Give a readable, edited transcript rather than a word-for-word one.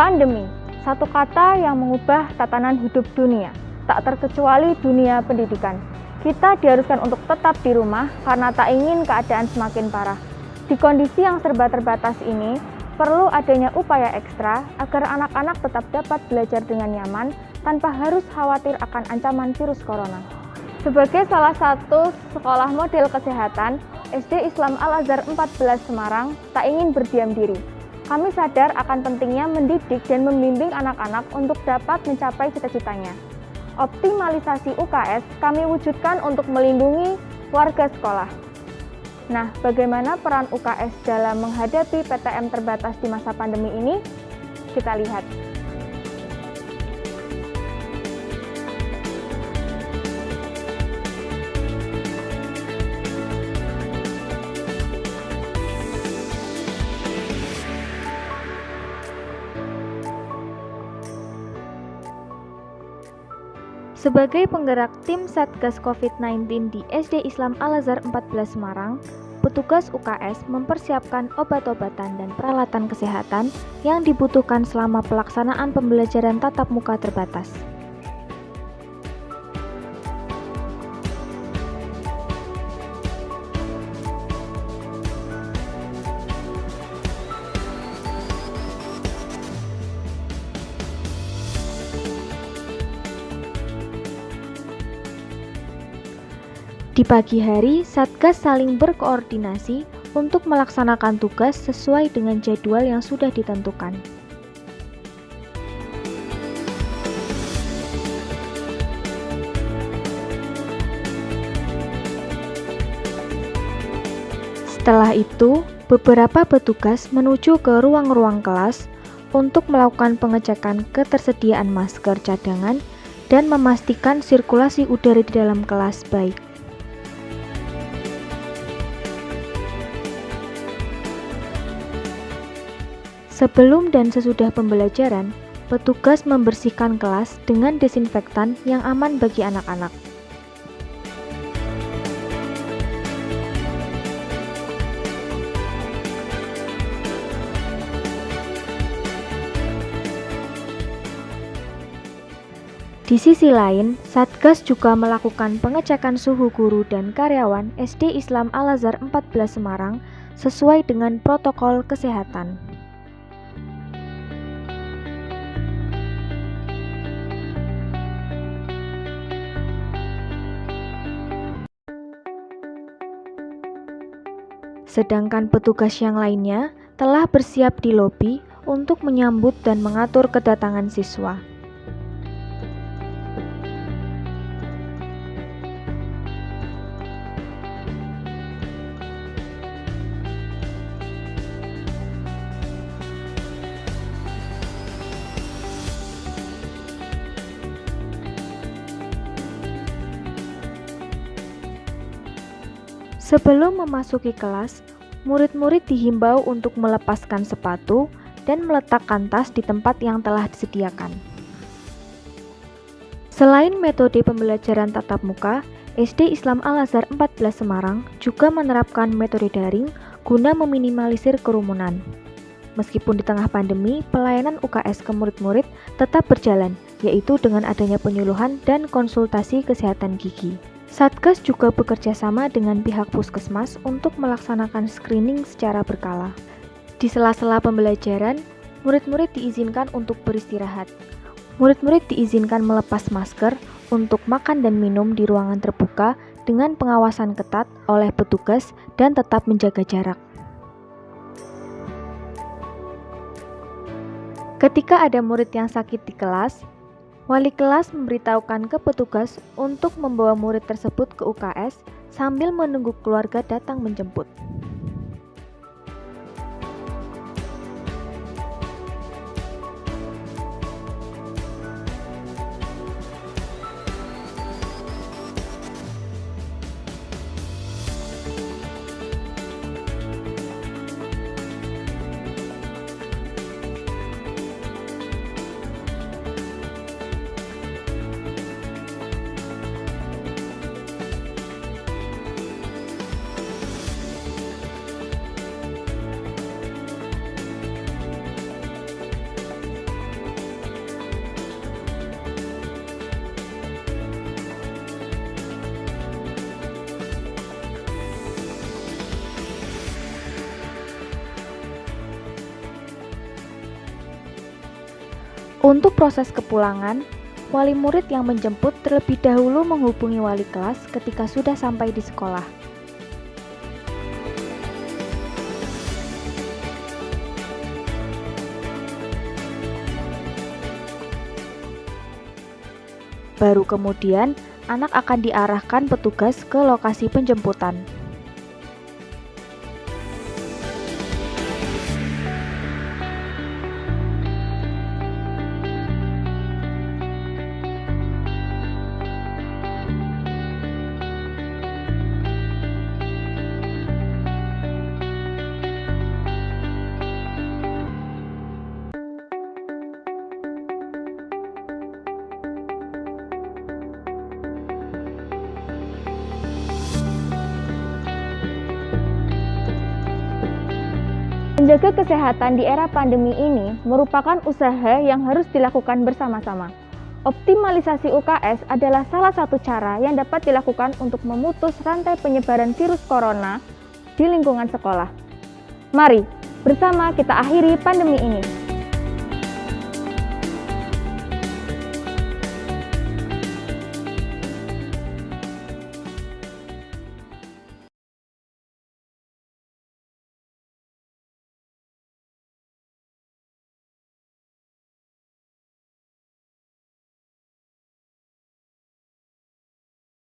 Pandemi, satu kata yang mengubah tatanan hidup dunia, tak terkecuali dunia pendidikan. Kita diharuskan untuk tetap di rumah karena tak ingin keadaan semakin parah. Di kondisi yang serba terbatas ini, perlu adanya upaya ekstra agar anak-anak tetap dapat belajar dengan nyaman tanpa harus khawatir akan ancaman virus corona. Sebagai salah satu sekolah model kesehatan, SD Islam Al-Azhar 14 Semarang tak ingin berdiam diri. Kami sadar akan pentingnya mendidik dan membimbing anak-anak untuk dapat mencapai cita-citanya. Optimalisasi UKS kami wujudkan untuk melindungi warga sekolah. Nah, bagaimana peran UKS dalam menghadapi PTM terbatas di masa pandemi ini? Kita lihat. Sebagai penggerak tim Satgas COVID-19 di SD Islam Al-Azhar 14 Semarang, petugas UKS mempersiapkan obat-obatan dan peralatan kesehatan yang dibutuhkan selama pelaksanaan pembelajaran tatap muka terbatas. Di pagi hari, Satgas saling berkoordinasi untuk melaksanakan tugas sesuai dengan jadwal yang sudah ditentukan. Setelah itu, beberapa petugas menuju ke ruang-ruang kelas untuk melakukan pengecekan ketersediaan masker cadangan dan memastikan sirkulasi udara di dalam kelas baik. Sebelum dan sesudah pembelajaran, petugas membersihkan kelas dengan desinfektan yang aman bagi anak-anak. Di sisi lain, Satgas juga melakukan pengecekan suhu guru dan karyawan SD Islam Al-Azhar 14 Semarang sesuai dengan protokol kesehatan. Sedangkan petugas yang lainnya telah bersiap di lobi untuk menyambut dan mengatur kedatangan siswa. Sebelum memasuki kelas, murid-murid dihimbau untuk melepaskan sepatu dan meletakkan tas di tempat yang telah disediakan. Selain metode pembelajaran tatap muka, SD Islam Al-Azhar 14 Semarang juga menerapkan metode daring guna meminimalisir kerumunan. Meskipun di tengah pandemi, pelayanan UKS ke murid-murid tetap berjalan, yaitu dengan adanya penyuluhan dan konsultasi kesehatan gigi. Satgas juga bekerja sama dengan pihak puskesmas untuk melaksanakan screening secara berkala. Di sela-sela pembelajaran, murid-murid diizinkan untuk beristirahat. Murid-murid diizinkan melepas masker untuk makan dan minum di ruangan terbuka dengan pengawasan ketat oleh petugas dan tetap menjaga jarak. Ketika ada murid yang sakit di kelas, wali kelas memberitahukan ke petugas untuk membawa murid tersebut ke UKS sambil menunggu keluarga datang menjemput. Untuk proses kepulangan, wali murid yang menjemput terlebih dahulu menghubungi wali kelas ketika sudah sampai di sekolah. Baru kemudian, anak akan diarahkan petugas ke lokasi penjemputan. Menjaga kesehatan di era pandemi ini merupakan usaha yang harus dilakukan bersama-sama. Optimalisasi UKS adalah salah satu cara yang dapat dilakukan untuk memutus rantai penyebaran virus corona di lingkungan sekolah. Mari bersama kita akhiri pandemi ini.